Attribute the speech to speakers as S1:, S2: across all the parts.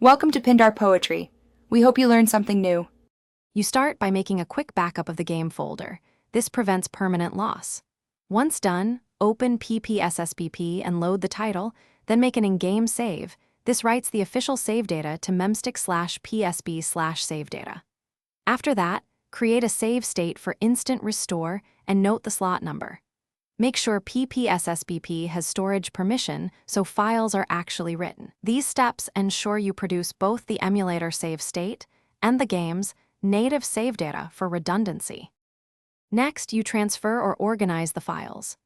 S1: Welcome to Pindar Poetry. We hope you learned something new.
S2: You start by making a quick backup of the game folder. This prevents permanent loss. Once done, open Ppsspp and load the title, then make an in-game save. This writes the official save data to memstick/psb/save data. After that, create a save state for instant restore and note the slot number. Make sure Ppsspp has storage permission so files are actually written. These steps ensure you produce both the emulator save state and the game's native save data for redundancy. Next, you transfer or organize the files.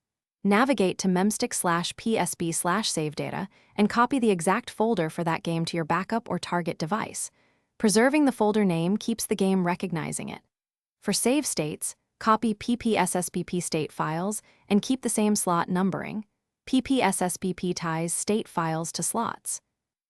S2: Navigate to memstick/psb/save data and copy the exact folder for that game to your backup or target device. Preserving the folder name keeps the game recognizing it. For save states, copy Ppsspp state files and keep the same slot numbering. Ppsspp ties state files to slots.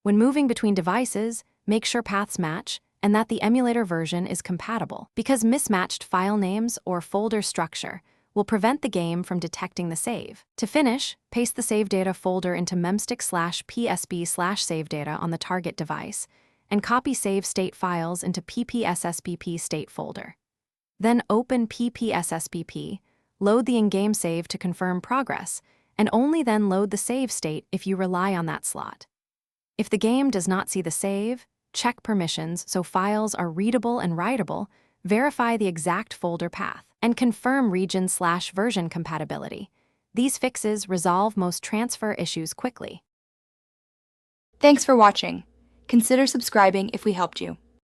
S2: When moving between devices, make sure paths match and that the emulator version is compatible, because mismatched file names or folder structure will prevent the game from detecting the save. To finish, paste the save data folder into memstick/psb/save data on the target device and copy save state files into Ppsspp state folder. Then open Ppsspp, load the in-game save to confirm progress, and only then load the save state if you rely on that slot. If the game does not see the save, check permissions so files are readable and writable, verify the exact folder path, and confirm region/version compatibility. These fixes resolve most transfer issues quickly.
S1: Thanks for watching. Consider subscribing if we helped you.